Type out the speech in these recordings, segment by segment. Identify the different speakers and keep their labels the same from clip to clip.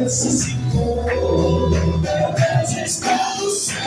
Speaker 1: ressuscitou. Meu Deus está no céu.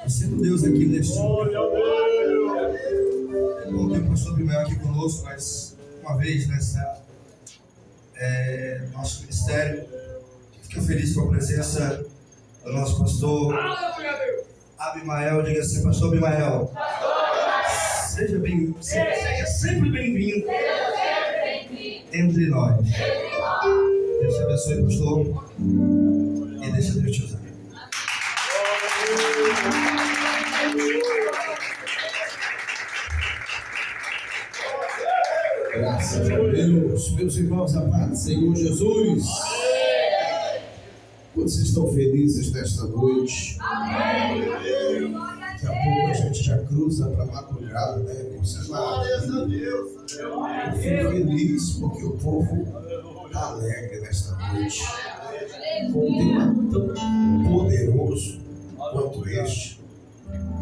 Speaker 2: Sendo Deus aqui neste lugar. É bom ter o pastor Bimael aqui conosco, mas uma vez nessa nosso ministério, fica feliz com a presença do nosso pastor Abimael. Diga assim, pastor Abimael, seja sempre bem-vindo entre nós. Deus te abençoe, pastor, e deixa Deus te usar.
Speaker 3: Graças a Deus, meus irmãos, a paz do Senhor Jesus. Quantos estão felizes nesta noite? Daqui a pouco a gente já cruza para a madrugada, né? Você maravilha. Eu fico feliz porque o povo está alegre nesta noite. Com um tema tão poderoso quanto este,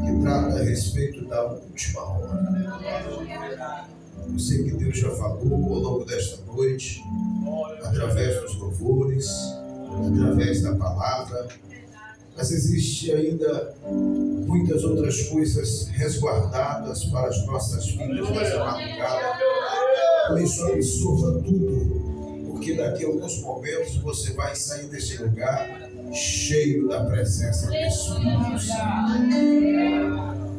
Speaker 3: que trata a respeito da última hora. Eu sei que Deus já falou ao longo desta noite, através dos louvores, através da palavra, mas existe ainda muitas outras coisas resguardadas para as nossas vidas nessa madrugada. Por isso, absorva tudo, porque daqui a alguns momentos você vai sair deste lugar cheio da presença do Espírito Santo.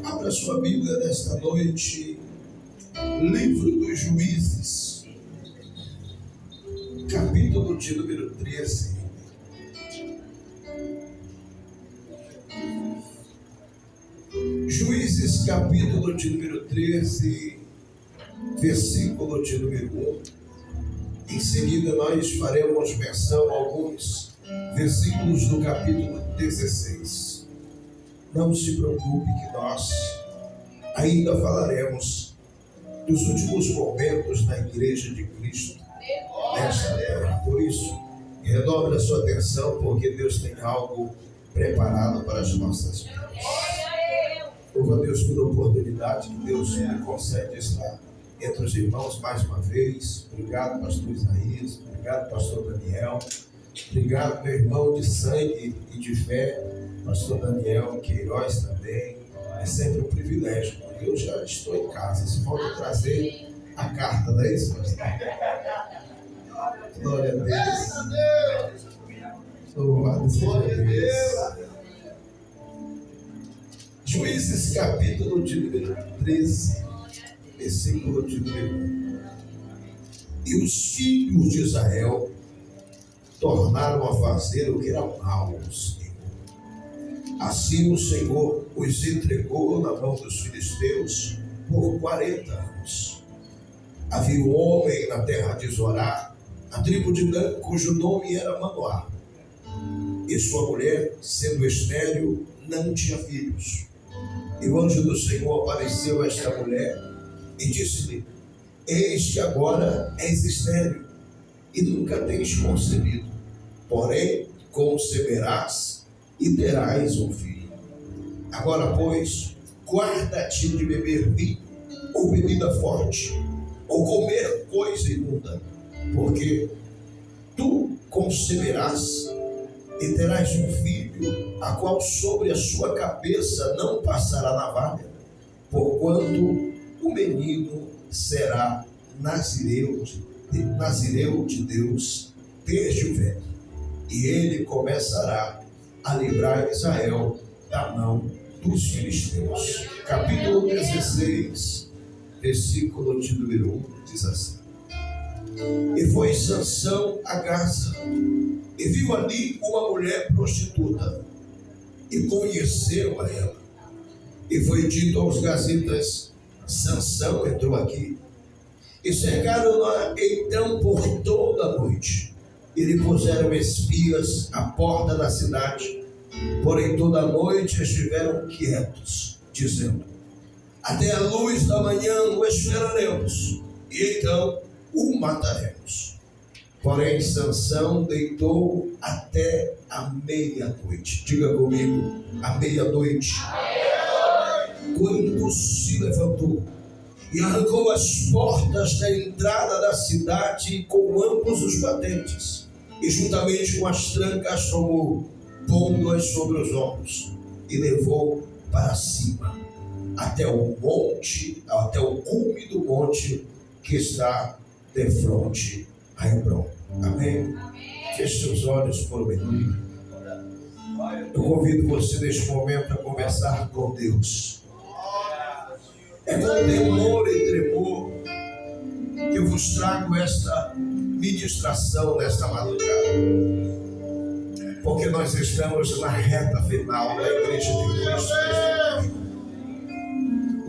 Speaker 3: Abra sua Bíblia nesta noite. Livro dos Juízes, capítulo de número 13. Juízes, capítulo de número 13, versículo de número 1. Em seguida nós faremos menção a alguns versículos do capítulo 16. Não se preocupe que nós ainda falaremos dos últimos momentos da Igreja de Cristo nesta terra. Por isso, redobre a sua atenção, porque Deus tem algo preparado para as nossas vidas. Louvo a Deus pela oportunidade que Deus me concede estar entre os irmãos mais uma vez. Obrigado, pastor Isaías. Obrigado, pastor Daniel. Obrigado, meu irmão de sangue e de fé, pastor Daniel Queiroz também. É sempre um privilégio. Eu já estou em casa. Se falta trazer a carta, não é isso? Glória a Deus. Louvado seja Deus. Juízes capítulo de número 13, versículo de número 1. E os filhos de Israel tornaram a fazer o que era mal ao Senhor. Assim o Senhor os entregou na mão dos filisteus por 40 anos. Havia um homem na terra de Zorá, a tribo de Dan, cujo nome era Manoá. E sua mulher, sendo estéril, não tinha filhos. E o anjo do Senhor apareceu a esta mulher e disse-lhe: Eis que agora és estéril e nunca tens concebido, porém conceberás e terás um filho. Agora, pois, guarda-te de beber vinho ou bebida forte, ou comer coisa imunda, porque tu conceberás e terás um filho, a qual sobre a sua cabeça não passará navalha, porquanto o menino será nazireu de Deus desde o ventre, e ele começará a livrar Israel da mão dos filisteus. Capítulo 16, versículo de número 1, diz assim: E foi Sansão a Gaza, e viu ali uma mulher prostituta, e conheceu a ela. E foi dito aos gazitas: Sansão entrou aqui. E cercaram-na então por toda a noite, e lhe puseram espias à porta da cidade, porém toda a noite estiveram quietos, dizendo: Até a luz da manhã o esperaremos, e então o mataremos. Porém Sansão deitou até a meia-noite. Diga comigo, a meia-noite. Quando se levantou e arrancou as portas da entrada da cidade com ambos os batentes, e juntamente com as trancas tomou, pondo-as sobre os ombros, e levou para cima, até o monte, até o cume do monte que está defronte a Hebrom. Amém? Feche seus olhos por um minuto. Eu convido você neste momento a conversar com Deus. É com temor e tremor que eu vos trago esta ministração nesta madrugada, porque nós estamos na reta final da Igreja de Cristo.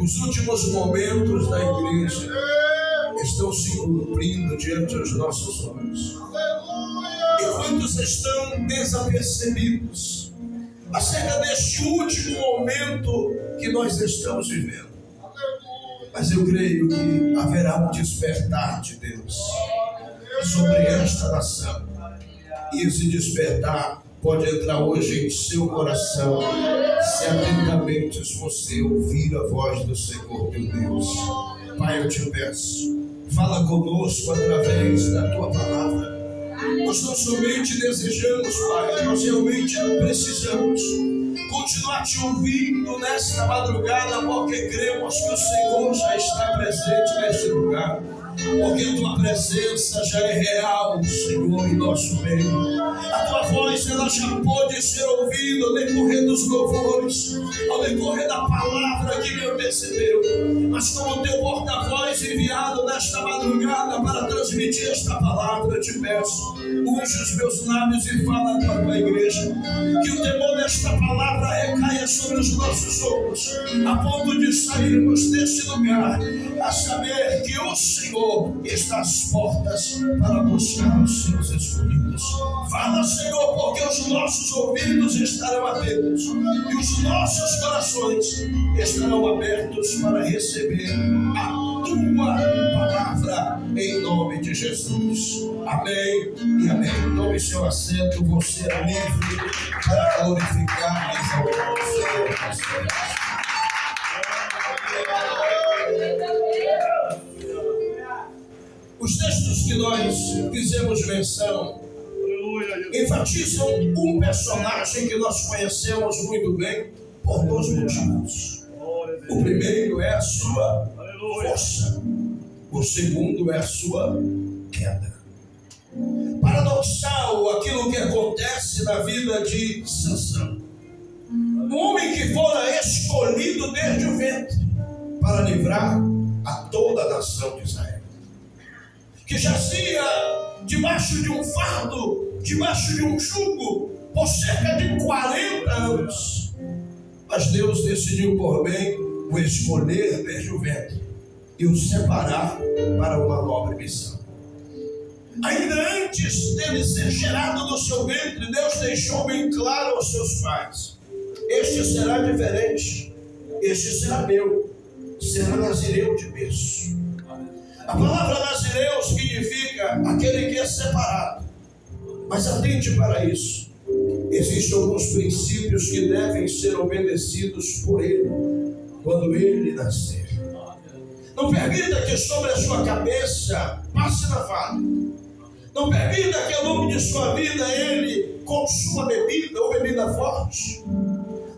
Speaker 3: Os últimos momentos da Igreja estão se cumprindo diante dos nossos olhos, e muitos estão desapercebidos acerca deste último momento que nós estamos vivendo. Mas eu creio que haverá um despertar de Deus sobre esta nação, e esse despertar pode entrar hoje em seu coração, se atentamente você ouvir a voz do Senhor teu Deus. Pai, eu te peço, fala conosco através da tua palavra. Nós não somente desejamos, Pai, nós realmente precisamos continuar te ouvindo nesta madrugada, porque cremos que o Senhor já está presente neste lugar, porque a tua presença já é real, Senhor, em nosso meio. A tua voz, ela já pode ser ouvida ao decorrer dos louvores, ao decorrer da palavra que me antecedeu. Mas como teu porta-voz enviado nesta madrugada para transmitir esta palavra, eu te peço, unge os meus lábios e fala para a tua igreja, que o temor desta palavra recaia sobre os nossos ombros, a ponto de sairmos deste lugar a saber que o Senhor está às portas para buscar os seus escolhidos. Fala, Senhor, porque os nossos ouvidos estarão atentos e os nossos corações estarão abertos para receber a tua palavra, em nome de Jesus. Amém e amém. Tome seu assento, você é livre para glorificar e exaltar o Senhor. Os textos que nós fizemos menção enfatizam um personagem que nós conhecemos muito bem por dois motivos. O primeiro é a sua força, o segundo é a sua queda. Paradoxal aquilo que acontece na vida de Sansão. Um homem que fora escolhido desde o ventre para livrar a toda a nação de Israel, que jazia debaixo de um fardo, debaixo de um jugo, por cerca de 40 anos. Mas Deus decidiu por bem o escolher desde o ventre e o separar para uma nobre missão. Ainda antes dele ser gerado do seu ventre, Deus deixou bem claro aos seus pais: este será diferente, este será meu, será nazireu de berço. A palavra nazireu significa aquele que é separado. Mas atente para isso. Existem alguns princípios que devem ser obedecidos por ele quando ele nascer. Não permita que sobre a sua cabeça passe navalha. Não permita que ao longo de sua vida ele consuma bebida ou bebida forte.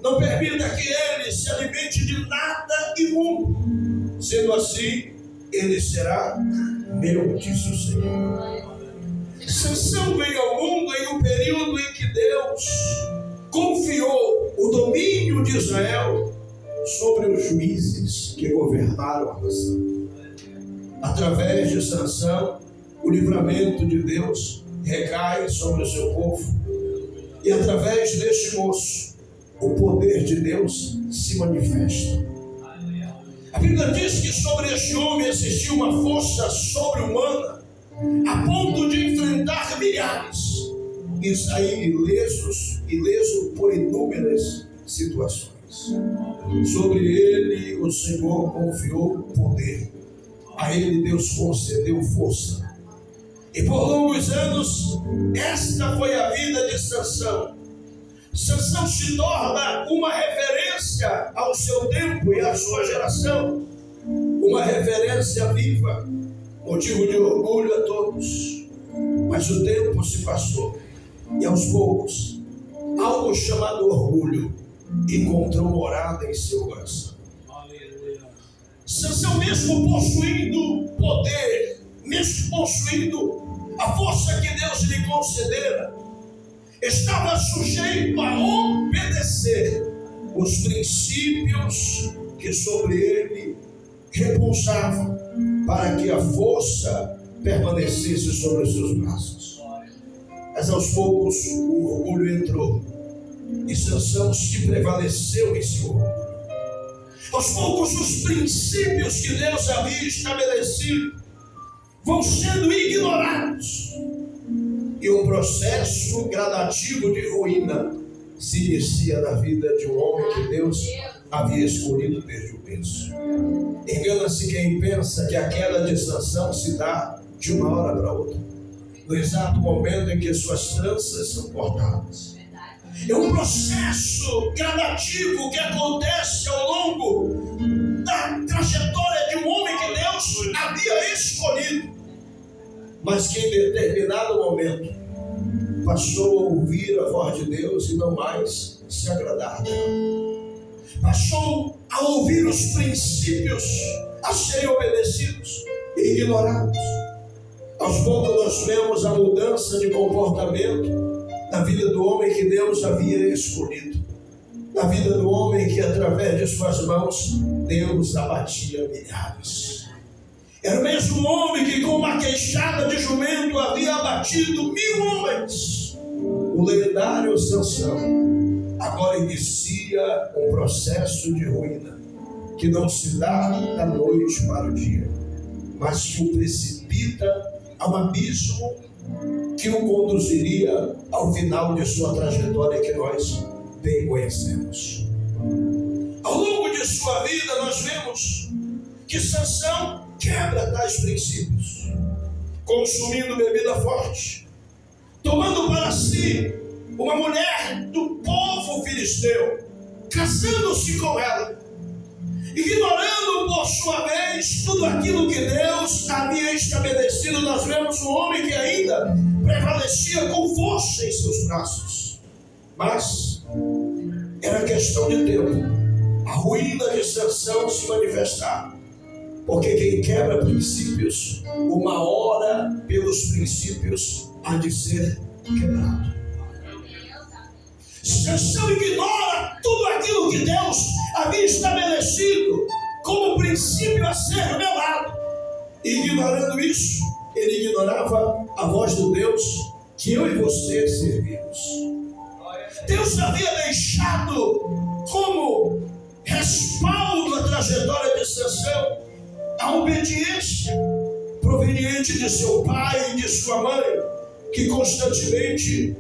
Speaker 3: Não permita que ele se alimente de nada imundo. Sendo assim, ele será meu, diz o Senhor. Sansão veio ao mundo em um período em que Deus confiou o domínio de Israel sobre os juízes que governaram a nação. Através de Sansão, o livramento de Deus recai sobre o seu povo. E através deste moço, o poder de Deus se manifesta. A Bíblia diz que sobre este homem existia uma força sobre-humana, a ponto de enfrentar milhares e sair ileso por inúmeras situações. Sobre ele o Senhor confiou poder, a ele Deus concedeu força. E por longos anos, esta foi a vida de Sansão. Sansão se torna uma referência ao seu tempo e à sua geração, uma referência viva, motivo de orgulho a todos. Mas o tempo se passou e aos poucos algo chamado orgulho encontrou morada em seu coração. Sansão, mesmo possuindo poder, mesmo possuindo a força que Deus lhe concedera, estava sujeito a obedecer os princípios que sobre ele repousavam, para que a força permanecesse sobre os seus braços. Mas aos poucos o orgulho entrou e Sansão se prevaleceu em seu orgulho. Aos poucos os princípios que Deus havia estabelecido vão sendo ignorados e um processo gradativo de ruína se inicia na vida de um homem que Deus havia escolhido desde o berço. Engana-se quem pensa que a queda de Sansão se dá de uma hora para outra, no exato momento em que suas tranças são cortadas. É um processo gradativo que acontece ao longo da trajetória de um homem que Deus havia escolhido, mas que em determinado momento passou a ouvir a voz de Deus e não mais se agradar dela. Passou a ouvir os princípios a serem obedecidos e ignorados. Aos poucos nós vemos a mudança de comportamento na vida do homem que Deus havia escolhido, na vida do homem que através de suas mãos Deus abatia milhares. Era o mesmo homem que com uma queixada de jumento havia abatido 1000 homens. O lendário Sansão agora inicia um processo de ruína que não se dá da noite para o dia, mas que o precipita a um abismo que o conduziria ao final de sua trajetória que nós bem conhecemos. Ao longo de sua vida nós vemos que Sansão quebra tais princípios, consumindo bebida forte, tomando para si uma mulher do povo filisteu, casando-se com ela Ignorando, por sua vez, tudo aquilo que Deus havia estabelecido, nós vemos um homem que ainda prevalecia com força em seus braços. Mas era questão de tempo a ruína de Sansão se manifestar. Porque quem quebra princípios, uma hora pelos princípios há de ser quebrado. Sansão ignora tudo aquilo que Deus havia estabelecido como princípio a ser revelado. E ignorando isso, ele ignorava a voz do Deus que eu e você servimos. Deus havia deixado como respaldo a trajetória de Sansão a obediência proveniente de seu pai e de sua mãe, que constantemente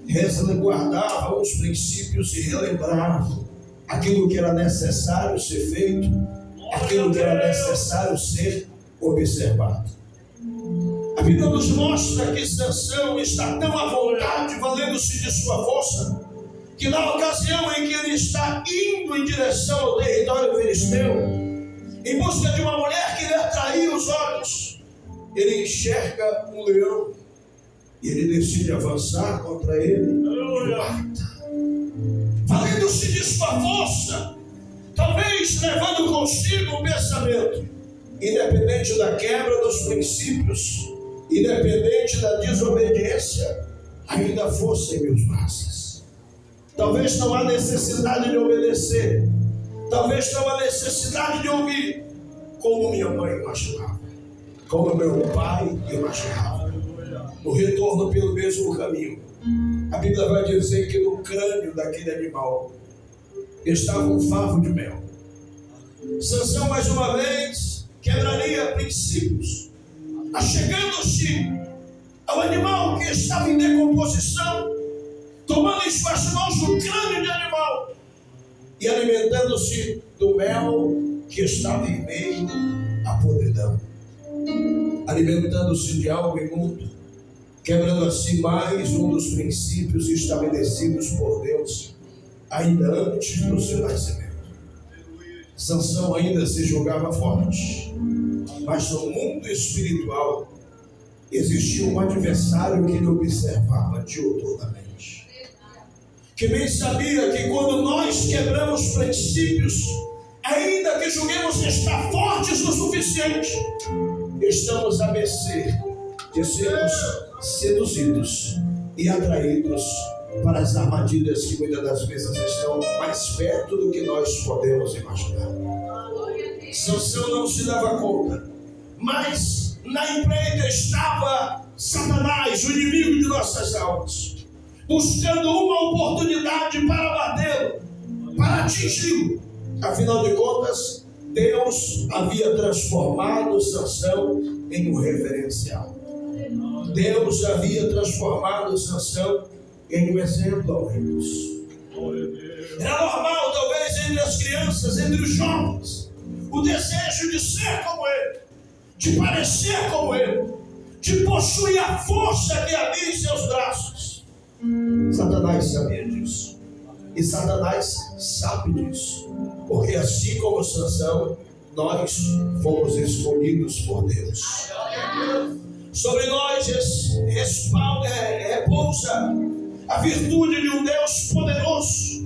Speaker 3: resguardavam os princípios e relembravam aquilo que era necessário ser feito, aquilo que era necessário ser observado. A Bíblia nos mostra que Sansão está tão à vontade, valendo-se de sua força, que na ocasião em que ele está indo em direção ao território filisteu, em busca de uma mulher que lhe atraía os olhos, ele enxerga um leão e ele decide avançar contra ele e mata. Valendo-se de sua força, talvez levando consigo um pensamento, independente da quebra dos princípios, independente da desobediência, ainda fossem meus braços. Talvez não há necessidade de obedecer, talvez não há necessidade de ouvir, como minha mãe imaginava, como meu pai imaginava. No retorno pelo mesmo caminho, a Bíblia vai dizer que no crânio daquele animal estava um favo de mel. Sansão mais uma vez quebraria princípios, achegando-se ao animal que estava em decomposição, tomando em suas mãos o crânio de animal e alimentando-se do mel que estava em meio à podridão, alimentando-se de algo imundo, quebrando assim mais um dos princípios estabelecidos por Deus ainda antes do seu nascimento. Sansão ainda se julgava forte, mas no mundo espiritual existia um adversário que lhe observava diuturnamente, que bem sabia que quando nós quebramos princípios, ainda que julguemos estar fortes o suficiente, estamos à mercê de sermos seduzidos e atraídos para as armadilhas que muitas das vezes estão mais perto do que nós podemos imaginar. Sansão não se dava conta, mas na empreita estava Satanás, o inimigo de nossas almas, buscando uma oportunidade para batê-lo, para atingi-lo. Afinal de contas, Deus havia transformado Sansão em um referencial. Deus havia transformado Sansão em um exemplo ao muitos. Era normal, talvez, entre as crianças, entre os jovens, o desejo de ser como ele, de parecer como ele, de possuir a força que havia em seus braços. Satanás sabia disso. E Satanás sabe disso. Porque assim como Sansão, nós fomos escolhidos por Deus. Sobre nós repousa a virtude de um Deus poderoso,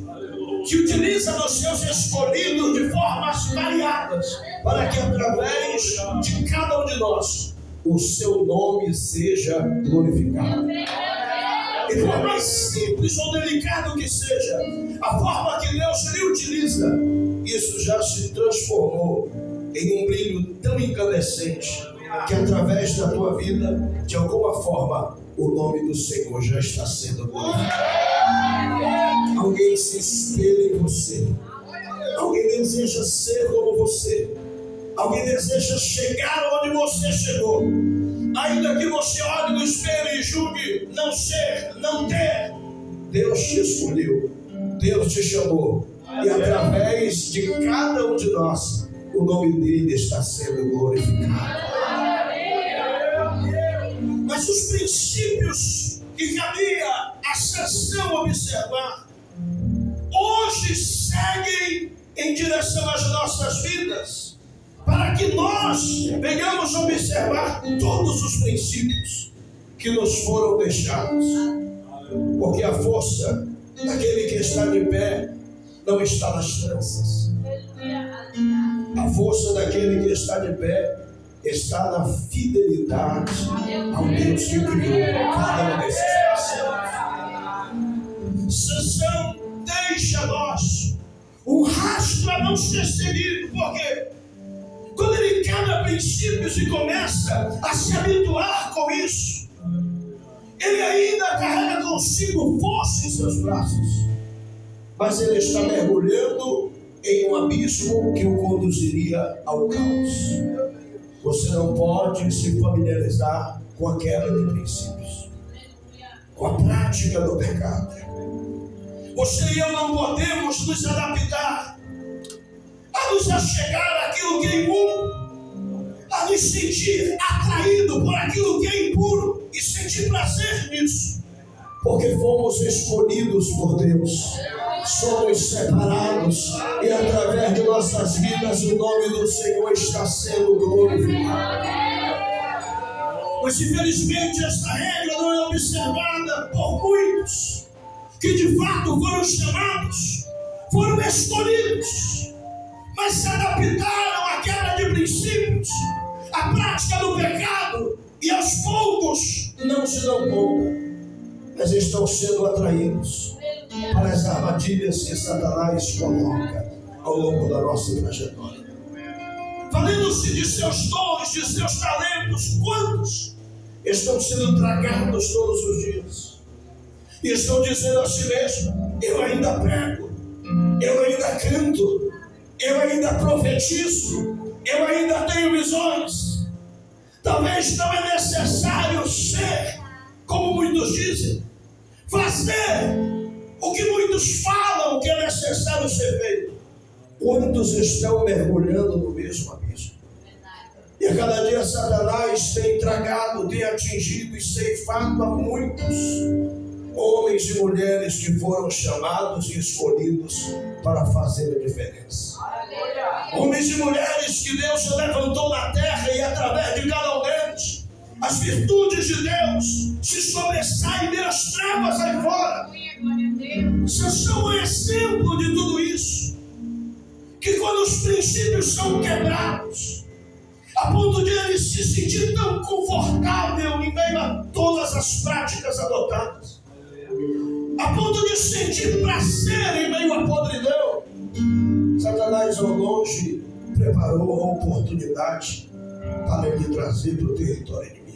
Speaker 3: que utiliza nos seus escolhidos de formas variadas, para que através de cada um de nós, o seu nome seja glorificado. E por mais simples ou delicado que seja, a forma que Deus lhe utiliza, isso já se transformou em um brilho tão incandescente, que através da tua vida, de alguma forma, o nome do Senhor já está sendo glorificado. Alguém se espelha em você. Alguém deseja ser como você. Alguém deseja chegar onde você chegou. Ainda que você olhe no espelho e julgue não ser, não ter, Deus te escolheu, Deus te chamou. E através de cada um de nós, o nome dele está sendo glorificado. Mas os princípios que cabia a Sansão observar, hoje seguem em direção às nossas vidas, para que nós venhamos observar todos os princípios que nos foram deixados. Porque a força daquele que está de pé não está nas tranças. A força daquele que está de pé está na fidelidade ao Deus que criou cada uma desses princípios. Sansão deixa a nós um rastro a não ser seguido, porque quando ele quebra princípios e começa a se habituar com isso, ele ainda carrega consigo força em seus braços, mas ele está mergulhando em um abismo que o conduziria ao caos. Você não pode se familiarizar com a quebra de princípios, com a prática do pecado. Você e eu não podemos nos adaptar a nos achegar àquilo que é imundo, a nos sentir atraído por aquilo que é impuro e sentir prazer nisso, porque fomos escolhidos por Deus, somos separados e através de nossas vidas o nome do Senhor está sendo glorificado. Mas infelizmente esta regra não é observada por muitos que de fato foram chamados, foram escolhidos, mas se adaptaram à quebra de princípios, à prática do pecado, e aos poucos não se dão conta, mas estão sendo atraídos para as armadilhas que Satanás coloca ao longo da nossa trajetória. Valendo-se de seus dons, de seus talentos, quantos estão sendo tragados todos os dias e estão dizendo a si mesmo: eu ainda prego, eu ainda canto, eu ainda profetizo, eu ainda tenho visões. Talvez não é necessário ser, como muitos dizem, fazer o que muitos falam que é necessário ser feito. Quantos estão mergulhando no mesmo abismo? E a cada dia Satanás tem tragado, tem atingido e ceifado a muitos homens e mulheres que foram chamados e escolhidos para fazer a diferença. Homens e mulheres que Deus levantou na terra, e através de cada um deles as virtudes de Deus se sobressaem das trevas aí fora. Sansão é exemplo de tudo isso. Que quando os princípios são quebrados, a ponto de ele se sentir tão confortável em meio a todas as práticas adotadas, a ponto de sentir prazer em meio à podridão, Satanás ao longe preparou a oportunidade para ele trazer para o território inimigo.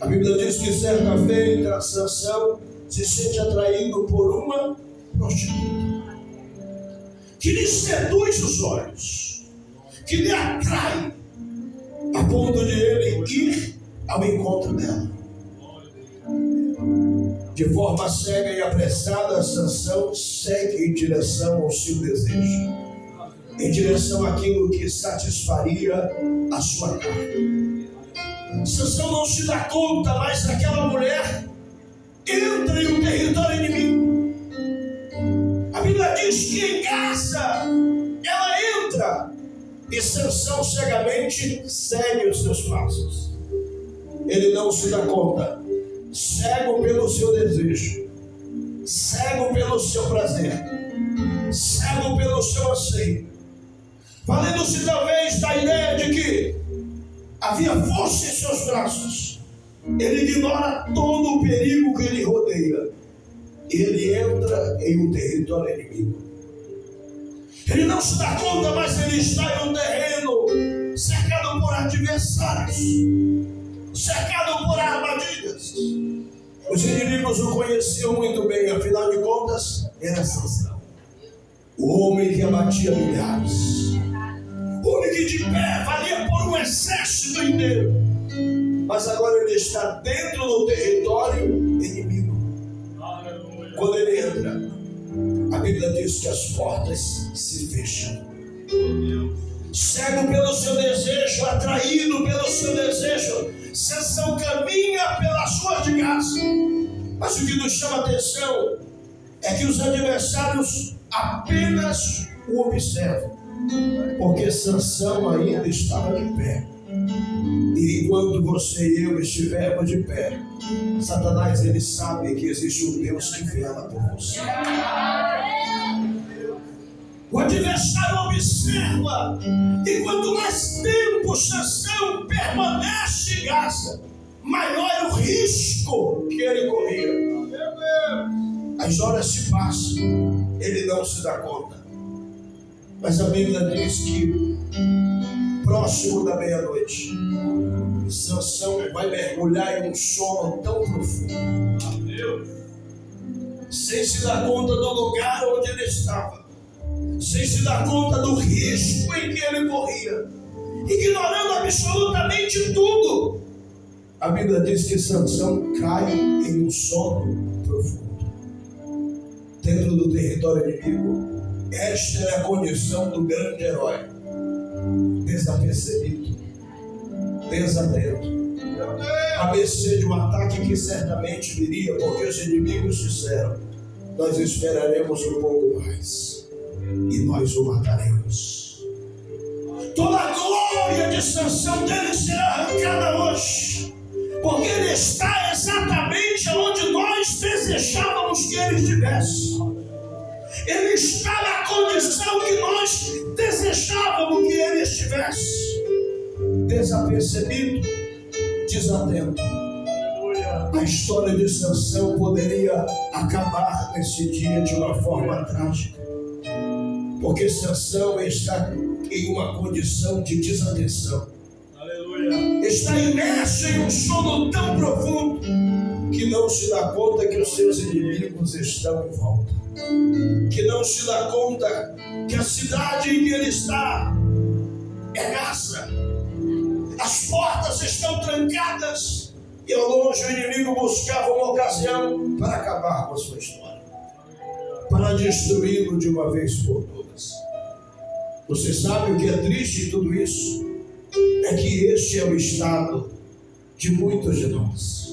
Speaker 3: A Bíblia diz que certa feita Sansão se sente atraído por uma prostituta que lhe seduz os olhos, que lhe atrai, a ponto de ele ir ao encontro dela. De forma cega e apressada, Sansão segue em direção ao seu desejo, em direção àquilo que satisfaria a sua carne. Sansão não se dá conta, mas aquela mulher entra em um território inimigo. A Bíblia diz que em casa ela entra e Sansão cegamente segue os seus passos. Ele não se dá conta, cego pelo seu desejo, cego pelo seu prazer, cego pelo seu anseio, valendo-se talvez da ideia de que havia força em seus braços. Ele ignora todo o perigo que lhe rodeia. Ele entra em um território inimigo. Ele não se dá conta, mas ele está em um terreno cercado por adversários, cercado por armadilhas. Os inimigos o conheciam muito bem, afinal de contas, era Sansão, o homem que abatia milhares, o homem que de pé valia por um exército inteiro. Mas agora ele está dentro do território inimigo. Quando ele entra, a Bíblia diz que as portas se fecham. Cego pelo seu desejo, atraído pelo seu desejo, Sansão caminha pelas ruas de Gaza. Mas o que nos chama a atenção é que os adversários apenas o observa, porque Sansão ainda estava de pé. E enquanto você e eu estivermos de pé, Satanás, ele sabe que existe um Deus que vela por você. O adversário observa, e quanto mais tempo Sansão permanece em Gaza, maior é o risco que ele corria. As horas se passam, ele não se dá conta. Mas a Bíblia diz que próximo da meia-noite, Sansão vai mergulhar em um sono tão profundo, sem se dar conta do lugar onde ele estava, sem se dar conta do risco em que ele corria, ignorando absolutamente tudo. A Bíblia diz que Sansão cai em um sono profundo, dentro do território inimigo. Esta é a condição do grande herói: desapercebido, desatento, a mercê de um ataque que certamente viria, porque os inimigos disseram: nós esperaremos um pouco mais e nós o mataremos. Toda a glória de Sansão dele será arrancada hoje, porque ele está exatamente onde nós desejávamos que ele estivesse. Ele está na condição que nós desejávamos que ele estivesse. Desapercebido, desatento. A história de Sansão poderia acabar nesse dia de uma forma trágica, porque Sansão está em uma condição de desatenção. Está imerso em um sono tão profundo que não se dá conta que os seus inimigos estão em volta, que não se dá conta que a cidade em que ele está é Gaza. As portas estão trancadas e ao longe o inimigo buscava uma ocasião para acabar com a sua história, para destruí-lo de uma vez por todas. Você sabe o que é triste em tudo isso? É que este é o estado de muitos de nós.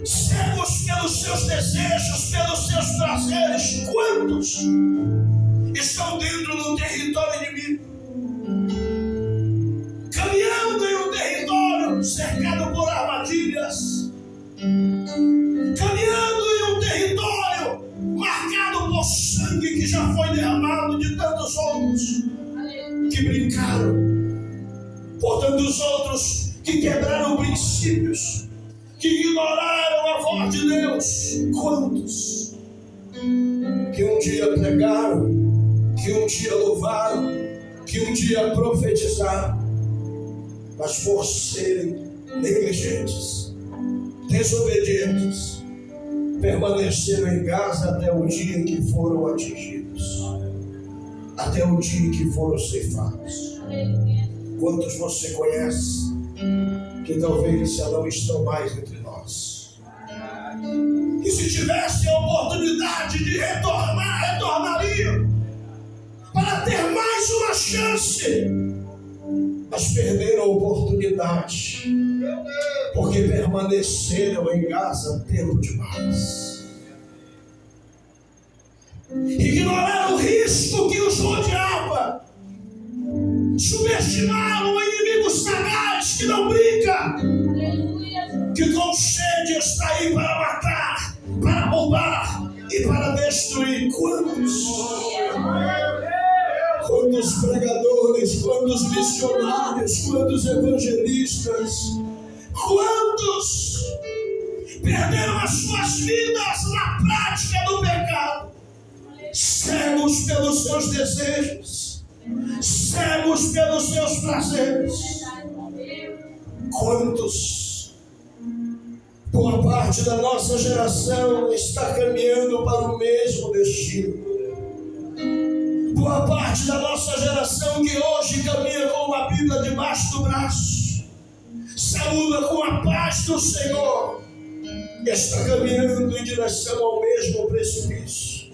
Speaker 3: Cegos pelos seus desejos, pelos seus prazeres. Quantos estão dentro do território inimigo, caminhando em um território cercado por armadilhas, caminhando em um território marcado por sangue que já foi derramado de tantos outros que brincaram, por tantos outros que quebraram princípios, que ignoraram a voz de Deus. Quantos que um dia pregaram, que um dia louvaram, que um dia profetizaram, mas por serem negligentes, desobedientes, permaneceram em Gaza até o dia em que foram atingidos, até o dia em que foram ceifados. Quantos você conhece que talvez já não estão mais entre nós, e se tivesse a oportunidade de retornar, retornariam para ter mais uma chance, mas perderam a oportunidade porque permaneceram em Gaza tempo demais, ignoraram o risco que os rodeava, subestimaram o inimigo sagaz que não brinca, que com sede está aí para matar, para roubar e para destruir. Quantos pregadores, quantos missionários, quantos evangelistas, quantos perderam as suas vidas na prática do pecado, cegos pelos seus desejos, cegos pelos seus prazeres. Quantos, boa parte da nossa geração está caminhando para o mesmo destino. Boa parte da nossa geração que hoje caminha com uma Bíblia debaixo do braço, saúda com a paz do Senhor, está caminhando em direção ao mesmo precipício,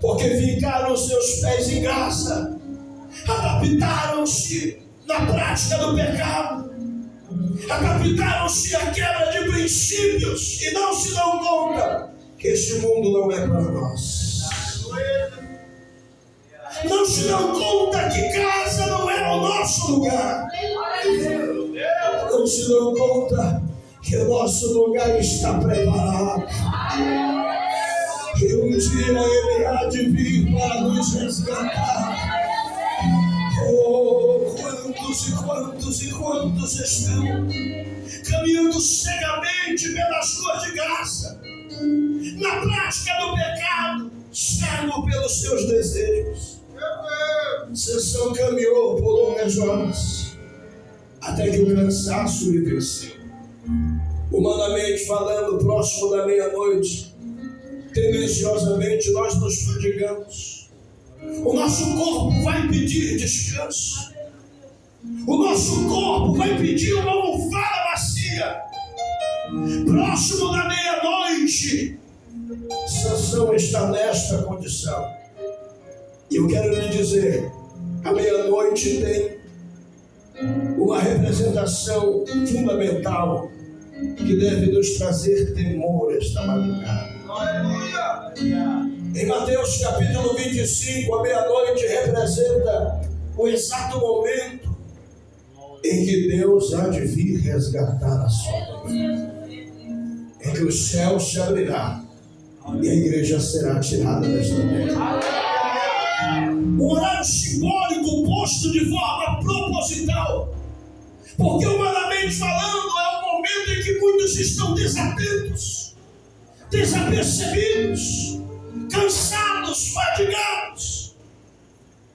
Speaker 3: porque ficaram seus pés em Gaza, adaptaram-se na prática do pecado, adaptaram-se à quebra de princípios e não se dão conta que este mundo não é para nós. Não se dão conta que casa não é o nosso lugar. Não se dão conta que o nosso lugar está preparado. E um dia Ele há de vir para nos resgatar. Oh, quantos e quantos estão caminhando cegamente pelas ruas de graça, na prática do pecado, cego pelos seus desejos. Sansão caminhou por longas horas, até que o cansaço lhe venceu. Humanamente falando, próximo da meia-noite, tendenciosamente nós nos fadigamos. O nosso corpo vai pedir descanso. O nosso corpo vai pedir uma almofada macia. Próximo da meia-noite, Sansão está nesta condição. E eu quero lhe dizer, a meia-noite tem uma representação fundamental que deve nos trazer temor esta madrugada. Em Mateus capítulo 25, a meia-noite representa o exato momento em que Deus há de vir resgatar a sua vida, em que o céu se abrirá e a igreja será tirada desta terra. Um horário simbólico posto de forma proposital, porque humanamente falando é o momento em que muitos estão desatentos, desapercebidos, cansados, fadigados,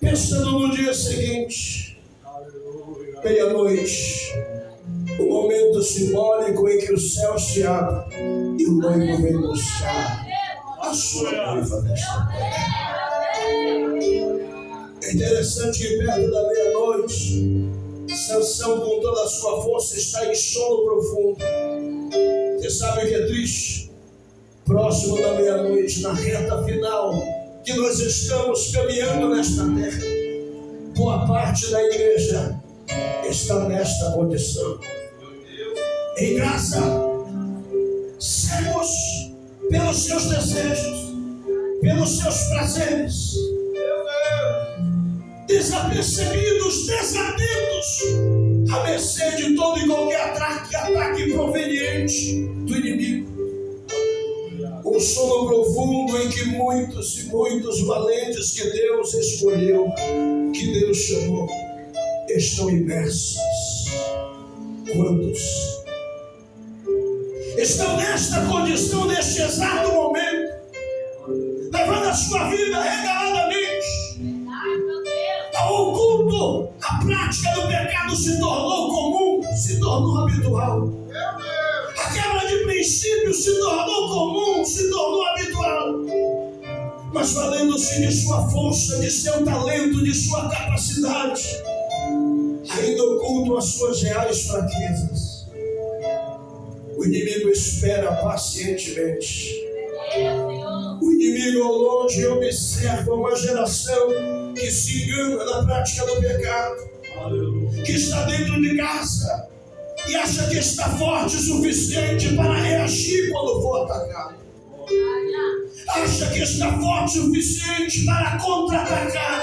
Speaker 3: pensando no dia seguinte, meia-noite, o momento simbólico em que o céu se abre e o noivo vem buscar a sua noiva desta terra. É interessante que perto da meia-noite, Sansão com toda a sua força está em sono profundo. Você sabe o que é triste? Próximo da meia-noite, na reta final, que nós estamos caminhando nesta terra, boa parte da igreja está nesta condição. Em graça, cegos pelos seus desejos, pelos seus prazeres, desapercebidos, desatentos, à mercê de todo e qualquer ataque proveniente do inimigo. Um sono profundo em que muitos e muitos valentes que Deus escolheu, que Deus chamou, estão imersos. Quantos estão nesta condição, neste exato momento, levando a sua vida regaladamente ao oculto? A prática do pecado se tornou comum, se tornou habitual. A quebra de princípios se tornou comum, se tornou habitual. Mas valendo-se de sua força, de seu talento, de sua capacidade, ainda ocultam as suas reais fraquezas. O inimigo espera pacientemente. O inimigo ao longe observa uma geração que se engana na prática do pecado, que está dentro de casa e acha que está forte o suficiente para reagir quando for atacado. Acha que está forte o suficiente para contra-atacar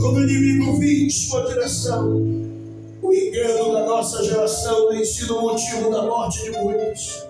Speaker 3: quando o inimigo vir em sua direção. O engano da nossa geração tem sido o motivo da morte de muitos.